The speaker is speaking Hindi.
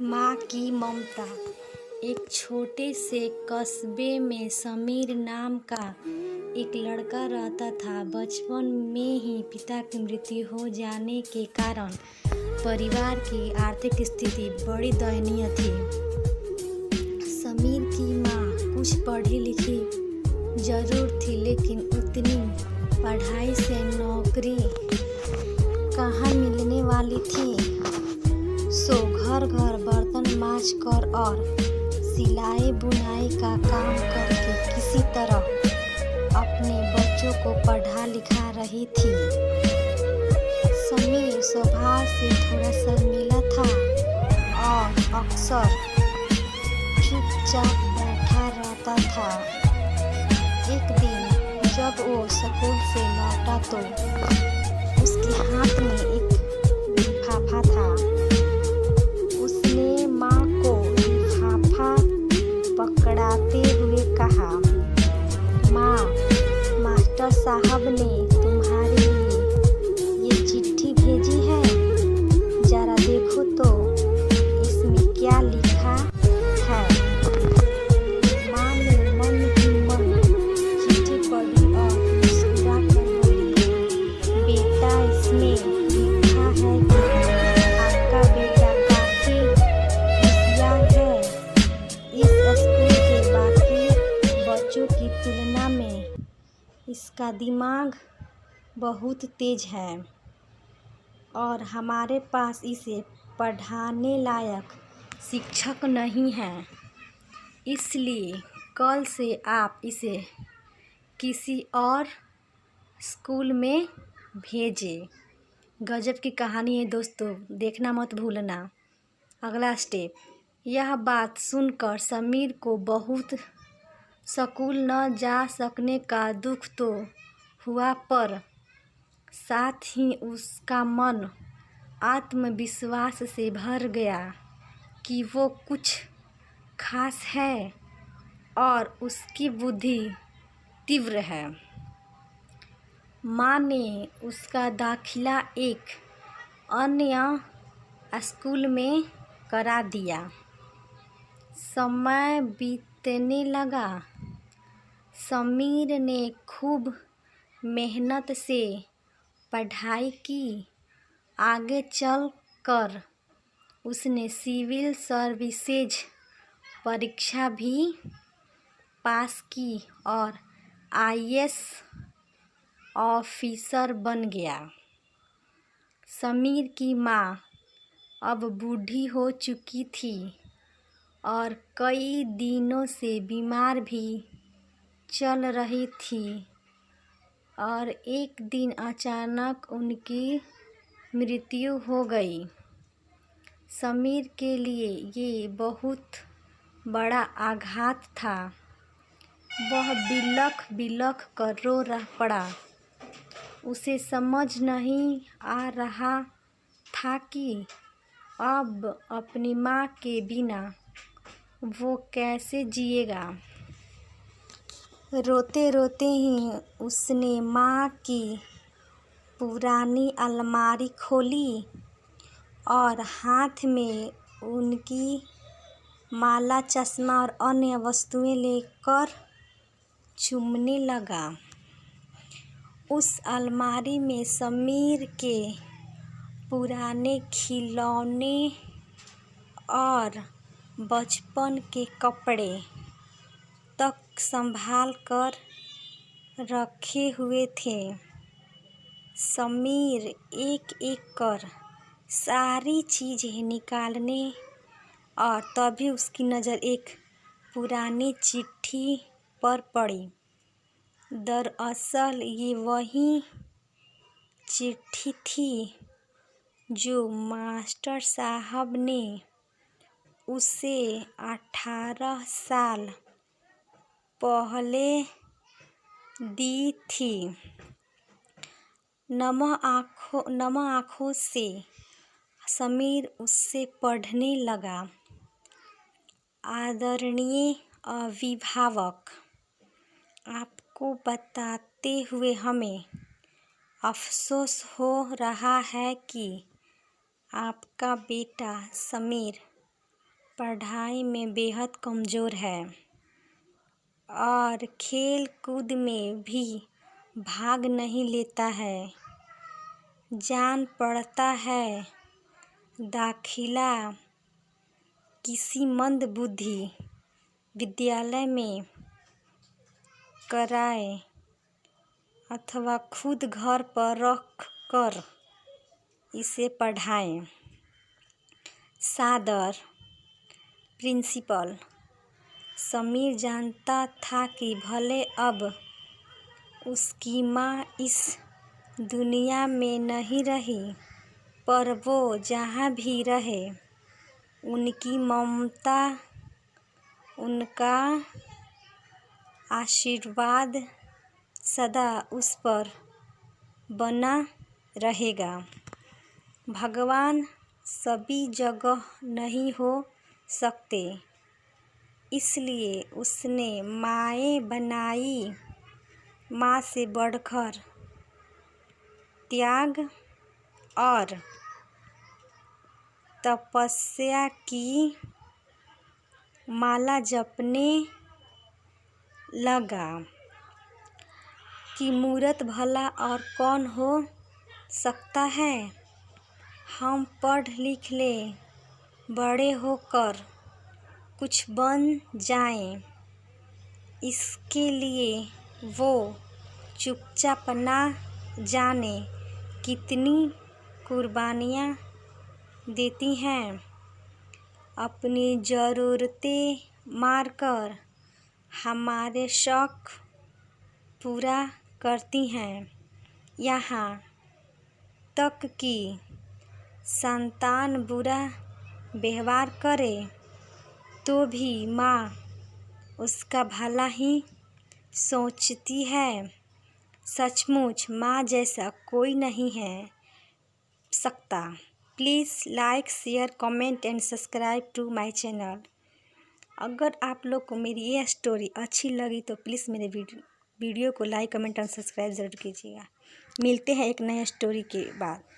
माँ की ममता। एक छोटे से कस्बे में समीर नाम का एक लड़का रहता था। बचपन में ही पिता की मृत्यु हो जाने के कारण परिवार की आर्थिक स्थिति बड़ी दयनीय थी। समीर की माँ कुछ पढ़ी लिखी जरूर थी, लेकिन उतनी पढ़ाई से नौकरी कहाँ मिलने वाली थी। सो घर घर बर्तन मांज कर और सिलाई बुनाई का काम करके किसी तरह अपने बच्चों को पढ़ा लिखा रही थी। समीर स्वभाव से थोड़ा शर्मीला था और अक्सर चुपचाप बैठा रहता था। एक दिन जब वो स्कूल से लौटा तो उसके हाथ में एक लिफाफा था। उसने माँ को लिफाफा पकड़ाते हुए कहा, माँ, मास्टर साहब ने तुम्हारे लिए ये चिट्ठी भेजी है, जरा देखो तो इसमें क्या लिखा है। माँ ने मन ही मन चिट्ठी पढ़ी और मुस्कुरा कर बोली, बेटा, इसमें लिखा है कि आपका बेटा काफी होशियार है। इस स्कूल के बाकी बच्चों की तुलना में इसका दिमाग बहुत तेज है और हमारे पास इसे पढ़ाने लायक शिक्षक नहीं है, इसलिए कल से आप इसे किसी और स्कूल में भेजें। गजब की कहानी है दोस्तों, देखना मत भूलना। अगला स्टेप। यह बात सुनकर समीर को बहुत स्कूल न जा सकने का दुख तो हुआ, पर साथ ही उसका मन आत्मविश्वास से भर गया कि वो कुछ खास है और उसकी बुद्धि तीव्र है। माँ ने उसका दाखिला एक अन्य स्कूल में करा दिया। समय बीतने लगा। समीर ने खूब मेहनत से पढ़ाई की। आगे चल कर उसने सिविल सर्विसेज परीक्षा भी पास की और आईएएस ऑफिसर बन गया। समीर की माँ अब बूढ़ी हो चुकी थी और कई दिनों से बीमार भी चल रही थी और एक दिन अचानक उनकी मृत्यु हो गई। समीर के लिए ये बहुत बड़ा आघात था। वह बिलख बिलख कर रो पड़ा। उसे समझ नहीं आ रहा था कि अब अपनी माँ के बिना वो कैसे जिएगा। रोते रोते ही उसने माँ की पुरानी अलमारी खोली और हाथ में उनकी माला, चश्मा और अन्य वस्तुएं लेकर चूमने लगा। उस अलमारी में समीर के पुराने खिलौने और बचपन के कपड़े तक संभाल कर रखे हुए थे। समीर एक एक कर सारी चीज़ें निकालने और तभी उसकी नज़र एक पुरानी चिट्ठी पर पड़ी। दरअसल ये वही चिट्ठी थी जो मास्टर साहब ने उसे 18 साल पहले दी थी। नम आँखों से समीर उससे पढ़ने लगा। आदरणीय अभिभावक, आपको बताते हुए हमें अफसोस हो रहा है कि आपका बेटा समीर पढ़ाई में बेहद कमज़ोर है और खेल कूद में भी भाग नहीं लेता है। जान पड़ता है दाखिला किसी मंदबुद्धि विद्यालय में कराए अथवा खुद घर पर रख कर इसे पढ़ाएं। सादर प्रिंसिपल। समीर जानता था कि भले अब उसकी माँ इस दुनिया में नहीं रही, पर वो जहाँ भी रहे उनकी ममता, उनका आशीर्वाद सदा उस पर बना रहेगा। भगवान सभी जगह नहीं हो सकते, इसलिए उसने माएँ बनाई। माँ से बढ़कर त्याग और तपस्या की माला जपने लगा कि मूर्त भला और कौन हो सकता है। हम पढ़ लिख ले, बड़े होकर कुछ बन जाएं, इसके लिए वो चुपचाप ना जाने कितनी कुर्बानियाँ देती हैं, अपनी ज़रूरतें मारकर हमारे शौक़ पूरा करती हैं। यहाँ तक कि संतान बुरा व्यवहार करे तो भी माँ उसका भला ही सोचती है। सचमुच माँ जैसा कोई नहीं है सकता। Please like, share, comment and subscribe to my channel. अगर आप लोग को मेरी ये स्टोरी अच्छी लगी तो प्लीज़ मेरे वीडियो को लाइक, कमेंट और सब्सक्राइब ज़रूर कीजिएगा। मिलते हैं एक नए स्टोरी के बाद।